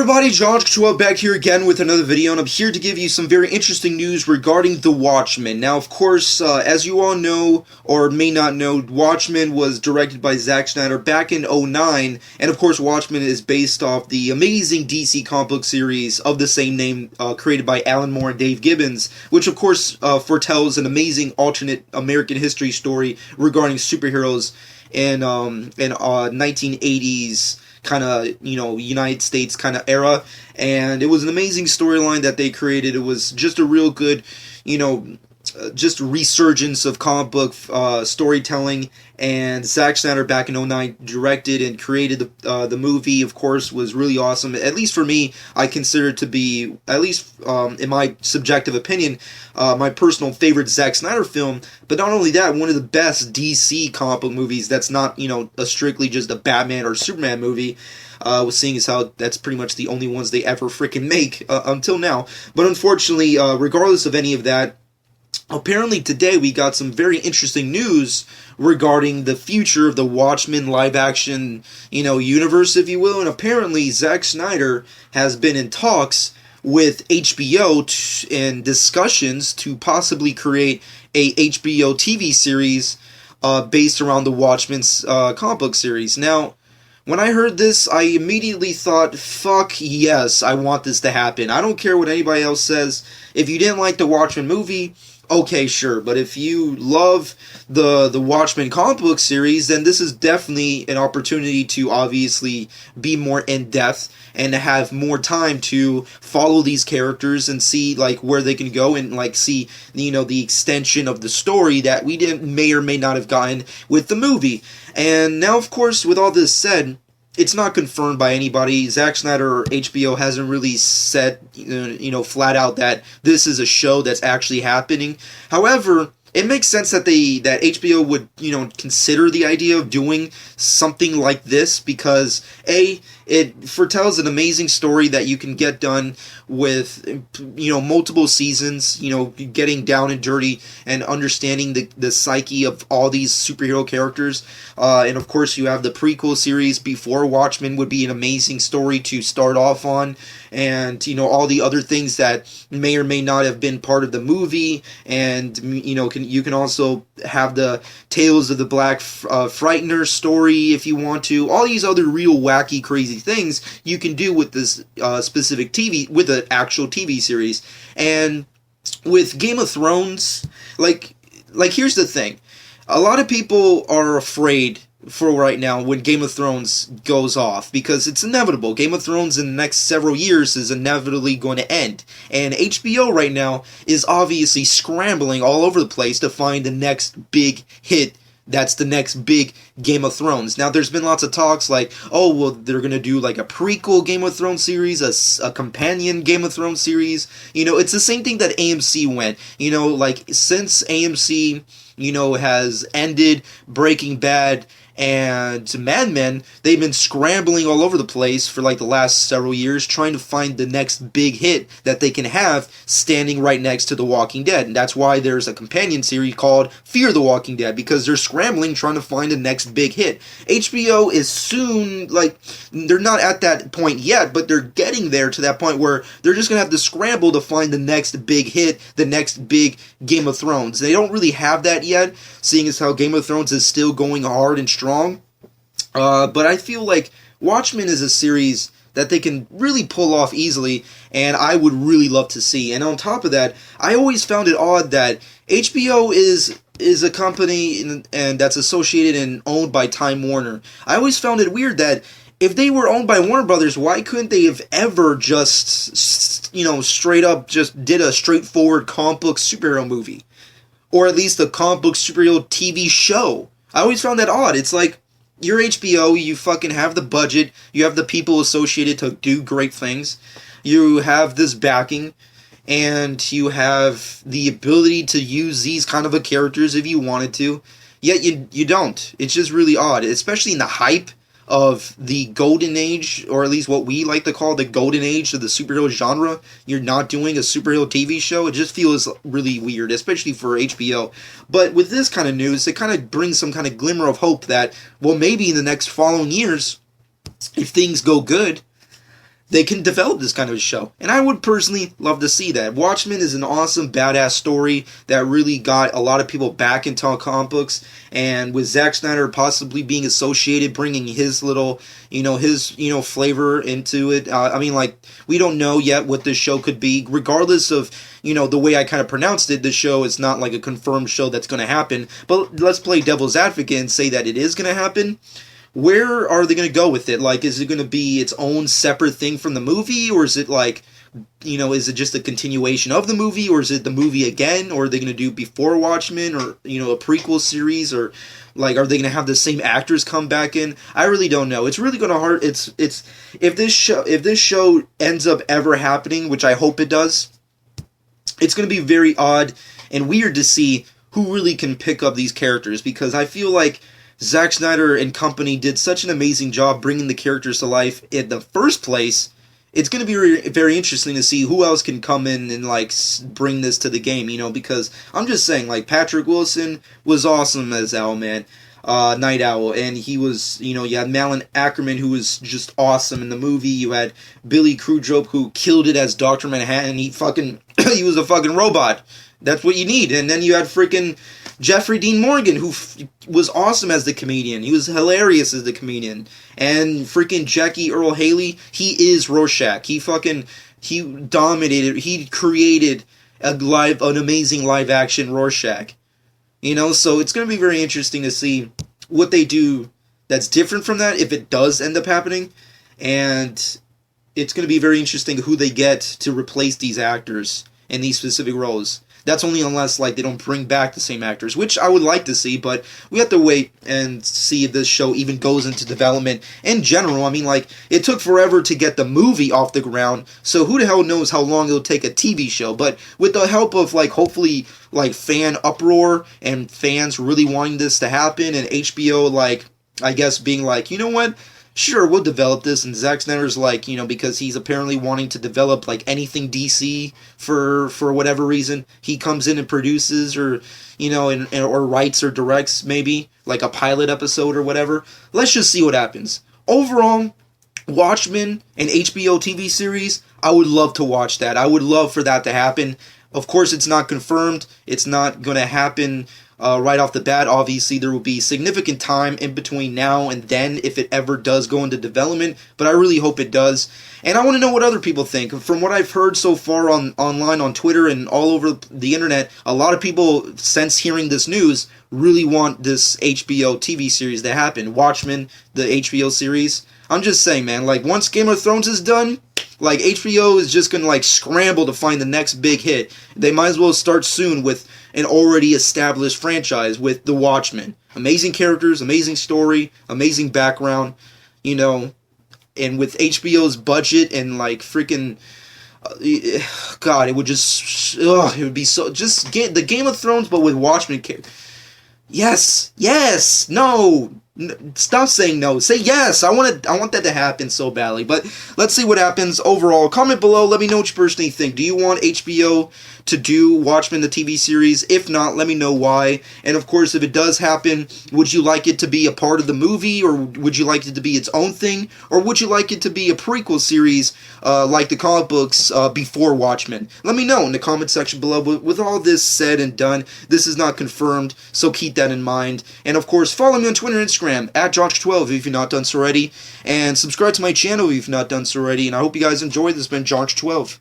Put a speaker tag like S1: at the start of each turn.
S1: everybody, John back here again with another video, and I'm here to give you some very interesting news regarding The Watchmen. Now, of course, as you all know, or may not know, Watchmen was directed by Zack Snyder back in '09, and of course, Watchmen is based off the amazing DC comic book series of the same name, created by Alan Moore and Dave Gibbons, which of course foretells an amazing alternate American history story regarding superheroes in 1980s kind of, United States kind of era, and it was an amazing storyline that they created. It was just a real good, just resurgence of comic book storytelling, and Zack Snyder back in '09 directed and created the movie. Of course, was really awesome. At least for me, I consider it to be, at least in my subjective opinion, my personal favorite Zack Snyder film. But not only that, one of the best DC comic book movies that's not, strictly just a Batman or Superman movie. Seeing as how that's pretty much the only ones they ever freaking make until now. But unfortunately, regardless of any of that, apparently today we got some very interesting news regarding the future of the Watchmen live-action, universe, if you will. And apparently Zack Snyder has been in talks with HBO in discussions to possibly create a HBO TV series based around the Watchmen's comic book series. Now, when I heard this, I immediately thought, fuck yes, I want this to happen. I don't care what anybody else says. If you didn't like the Watchmen movie, okay, sure, but if you love the Watchmen comic book series, then this is definitely an opportunity to obviously be more in-depth and to have more time to follow these characters and see, where they can go and, see, the extension of the story that we may or may not have gotten with the movie. And now, of course, with all this said, it's not confirmed by anybody. Zack Snyder or HBO hasn't really said, flat out that this is a show that's actually happening. However, it makes sense that that HBO would, consider the idea of doing something like this because, A, it foretells an amazing story that you can get done with, multiple seasons, getting down and dirty and understanding the psyche of all these superhero characters. And of course, you have the prequel series before Watchmen would be an amazing story to start off on. And, all the other things that may or may not have been part of the movie. And, you can also have the Tales of the Black Frightener story if you want to. All these other real wacky, crazy things you can do with this specific with an actual TV series. And with Game of Thrones, here's the thing. A lot of people are afraid for right now when Game of Thrones goes off because it's inevitable. Game of Thrones in the next several years is inevitably going to end. And HBO right now is obviously scrambling all over the place to find the next big hit that's the next big Game of Thrones. Now, there's been lots of talks they're going to do a prequel Game of Thrones series, a companion Game of Thrones series. It's the same thing that AMC went. Since AMC, has ended Breaking Bad and Mad Men, they've been scrambling all over the place for the last several years trying to find the next big hit that they can have standing right next to The Walking Dead. And that's why there's a companion series called Fear the Walking Dead, because they're scrambling trying to find the next big hit. HBO is soon, they're not at that point yet, but they're getting there to that point where they're just going to have to scramble to find the next big hit, the next big Game of Thrones. They don't really have that yet, seeing as how Game of Thrones is still going hard and strong. But I feel like Watchmen is a series that they can really pull off easily, and I would really love to see. And on top of that, I always found it odd that HBO is a company and that's associated and owned by Time Warner. I always found it weird that if they were owned by Warner Brothers, why couldn't they have ever just, straight up just did a straightforward comic book superhero movie? Or at least a comic book superhero TV show? I always found that odd. It's you're HBO, you fucking have the budget, you have the people associated to do great things, you have this backing, and you have the ability to use these kind of characters if you wanted to, yet you don't. It's just really odd, especially in the hype of the golden age, or at least what we like to call the golden age of the superhero genre. You're not doing a superhero TV show. It just feels really weird, especially for HBO. But with this kind of news, it kind of brings some kind of glimmer of hope that, well, maybe in the next following years, if things go good, they can develop this kind of a show. And I would personally love to see that. Watchmen is an awesome, badass story that really got a lot of people back into comic books. And with Zack Snyder possibly being associated, bringing his little, flavor into it. I mean, like, we don't know yet what this show could be. Regardless of, the way I kind of pronounced it, the show is not like a confirmed show that's going to happen. But let's play devil's advocate and say that it is going to happen. Where are they going to go with it? Like, is it going to be its own separate thing from the movie? Or is it like, is it just a continuation of the movie? Or is it the movie again? Or are they going to do before Watchmen? Or, a prequel series? Or, like, are they going to have the same actors come back in? I really don't know. It's really going to hurt. If this show ends up ever happening, which I hope it does, it's going to be very odd and weird to see who really can pick up these characters. Because I feel like Zack Snyder and company did such an amazing job bringing the characters to life in the first place. It's going to be very interesting to see who else can come in and, like, bring this to the game, because I'm just saying, like, Patrick Wilson was awesome as Owlman, Night Owl, and he was, you had Malin Ackerman, who was just awesome in the movie. You had Billy Crudup, who killed it as Dr. Manhattan. He was a fucking robot. That's what you need. And then you had freaking Jeffrey Dean Morgan, who was awesome as the comedian. He was hilarious as the comedian. And freaking Jackie Earl Haley, he is Rorschach. He dominated. He created an amazing live action Rorschach. So it's going to be very interesting to see what they do that's different from that, if it does end up happening. And it's going to be very interesting who they get to replace these actors in these specific roles. That's only unless, like, they don't bring back the same actors, which I would like to see, but we have to wait and see if this show even goes into development in general. I mean, like, it took forever to get the movie off the ground, so who the hell knows how long it'll take a TV show. But with the help of, like, hopefully, like, fan uproar and fans really wanting this to happen, and HBO, like, I guess being like, you know what? Sure, we'll develop this, and Zack Snyder's like, because he's apparently wanting to develop, like, anything DC for whatever reason. He comes in and produces, or, or writes or directs, maybe, like a pilot episode or whatever. Let's just see what happens. Overall, Watchmen, an HBO TV series, I would love to watch that. I would love for that to happen. Of course, it's not confirmed. It's not going to happen right off the bat. Obviously, there will be significant time in between now and then if it ever does go into development, but I really hope it does. And I want to know what other people think. From what I've heard so far online, on Twitter, and all over the internet, a lot of people, since hearing this news, really want this HBO TV series to happen. Watchmen, the HBO series. I'm just saying, man, like, once Game of Thrones is done, like, HBO is just gonna, like, scramble to find the next big hit. They might as well start soon with an already established franchise with The Watchmen. Amazing characters, amazing story, amazing background, and with HBO's budget and, like, freaking, God, it would just, it would be so, just get the Game of Thrones, but with Watchmen characters. Yes, no. Stop saying no. Say yes. I want that to happen so badly. But let's see what happens overall. Comment below. Let me know what you personally think. Do you want HBO to do Watchmen, the TV series? If not, let me know why. And of course, if it does happen, would you like it to be a part of the movie, or would you like it to be its own thing, or would you like it to be a prequel series like the comic books before Watchmen? Let me know in the comment section below. But with all this said and done, this is not confirmed, so keep that in mind. And of course, follow me on Twitter and Instagram at Jonch12 if you've not done so already, and subscribe to my channel if you've not done so already. And I hope you guys enjoyed. This has been Jonch12.